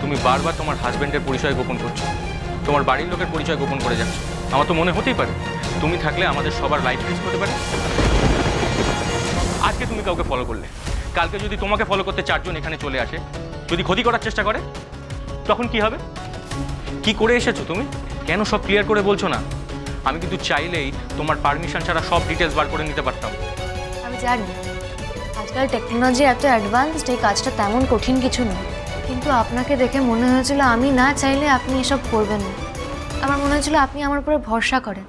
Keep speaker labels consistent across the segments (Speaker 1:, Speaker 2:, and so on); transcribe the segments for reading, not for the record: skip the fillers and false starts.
Speaker 1: তুমি বারবার তোমার হাজবেন্ডের পরিচয় গোপন করছো, তোমার বাড়ির লোকের পরিচয় গোপন করে যাচ্ছ। আমার তো মনে হতেই পারে তুমি থাকলে আমাদের সবার লাইফ রিস্ক হতে পারে। আজকে তুমি কাউকে ফলো করলে, কালকে যদি তোমাকে ফলো করতে 4 জন এখানে চলে আসে, যদি ক্ষতি করার চেষ্টা করে, তখন কি হবে? কি করে এসেছো তুমি? কেন সব ক্লিয়ার করে বলছো না? আমি কিন্তু চাইলেই তোমার পারমিশন ছাড়া সব ডিটেলস বার করে নিতে পারতাম।
Speaker 2: আমি জানি আজকাল টেকনোলজি এত অ্যাডভান্সড, এই কাজটা তেমন কঠিন কিছু নয়, কিন্তু আপনাকে দেখে মনে হয়েছিল আমি না চাইলে আপনি এসব করবেন না। আমার মনে হয়েছিল আপনি আমার উপরে ভরসা করেন,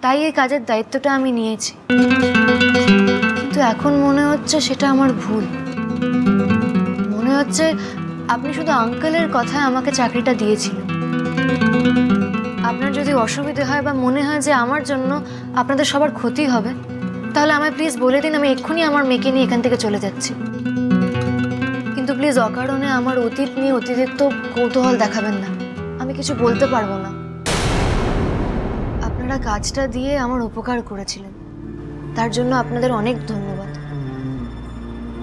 Speaker 2: তাই এই কাজের দায়িত্বটা আমি নিয়েছি। কিন্তু এখন মনে হচ্ছে সেটা আমার ভুল। মনে হচ্ছে আপনি শুধু আঙ্কেলের কথায় আমাকে চাকরিটা দিয়েছিলেন। আপনার যদি অসুবিধে হয় বা মনে হয় যে আমার জন্য আপনাদের সবার ক্ষতি হবে, তাহলে আমায় প্লিজ বলে দিন, আমি এক্ষুনি আমার মেয়েকে নিয়ে এখান থেকে চলে যাচ্ছি। কিন্তু প্লিজ অকারণে আমার অতীত নিয়ে অতিরিক্ত কৌতূহল দেখাবেন না, আমি কিছু বলতে পারবো না। আপনারা কাজটা দিয়ে আমার উপকার করেছিলেন, তার জন্য আপনাদের অনেক ধন্যবাদ।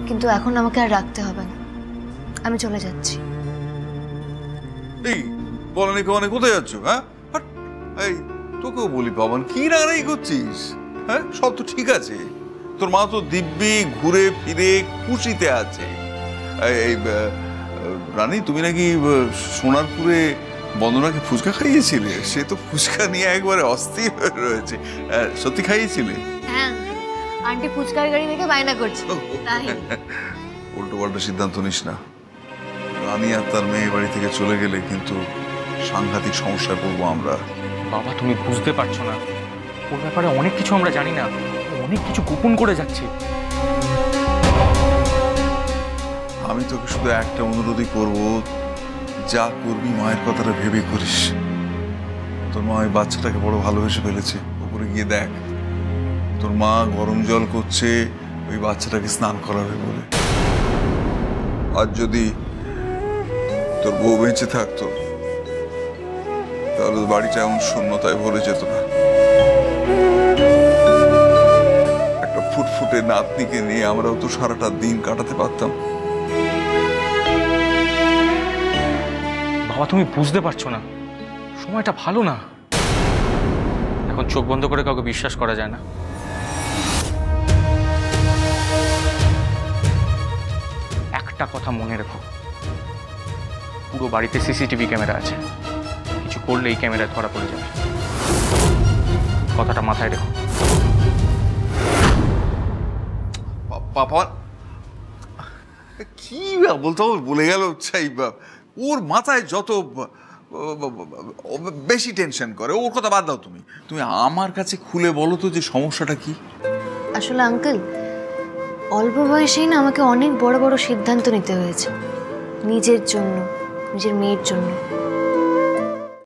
Speaker 2: কিন্তু এখন আমাকে আর রাখতে হবে না, আমি চলে যাচ্ছি।
Speaker 3: এই বলানি কমানে কোথায় যাচ্ছ? হ্যাঁ, এই তোকেও বলি পাবন, কি রাগারাগি করছিস? হ্যাঁ, সব তো ঠিক আছে, তোর মা তো দিব্যি ঘুরে ফিরে খুশিতে আছে। এই রানী, তুমি নাকি সোনারপুরে বন্দনাকে ফুচকা খাইয়েছিলে? সে তো ফুচকা নিয়ে একবারে অস্থির হয়ে রয়েছে। সত্যি খাইয়েছিলে?
Speaker 2: হ্যাঁ, আন্টি ফুচকার গাড়ি দেখে বায়না করছে।
Speaker 3: উল্টো পাল্টা সিদ্ধান্ত নিস না। রানী আর তার মেয়ে বাড়ি থেকে চলে গেলে কিন্তু সাংঘাতিক সমস্যায় পড়বো আমরা।
Speaker 1: বাবা, তুমি বুঝতে পারছো না, ওর ব্যাপারে অনেক কিছু আমরা জানি না, অনেক কিছু গোপন করে যাচ্ছে।
Speaker 3: আমি তোকে শুধু একটা অনুরোধই করব, যা করবি মায়ের কথাটা ভেবে করিস। তোর মা ওই বাচ্চাটাকে বড় ভালোবেসে ফেলেছে, উপরে গিয়ে দেখ তোর মা গরম জল করছে ওই বাচ্চাটাকে স্নান করাবে বলে। আর যদি তোর বউ বেঁচে থাকতো তাহলে বাড়িটা এমন শূন্যতায় ভরে যেত না। একটা ফুটফুটে নাতনিকে নিয়ে আমরাও তো সারাটা দিন কাটাতে পারতাম।
Speaker 1: বাবা, তুমি বুঝতে পারছো না, সময়টা ভালো না। এখন চোখ বন্ধ করে কাউকে বিশ্বাস করা যায় না। একটা কথা মনে রেখো, পুরো বাড়িতে সিসিটিভি ক্যামেরা আছে, কিছু করলে এই ক্যামেরায় ধরা পড়ে যাবে। কথাটা মাথায় রেখো।
Speaker 3: পাপা কি বলতো, বলে গেল চাই, ওর মাথায় যত বেশি টেনশন করে, ওর কথা বাদ দাও। তুমি তুমি আমার কাছে খুলে বলো তো যে সমস্যাটা কি।
Speaker 2: আসলে আঙ্কেল, অল্প বয়সেই না আমাকে অনেক বড় বড় সিদ্ধান্ত নিতে হয়েছে, নিজের জন্য, নিজের মেয়ের জন্য।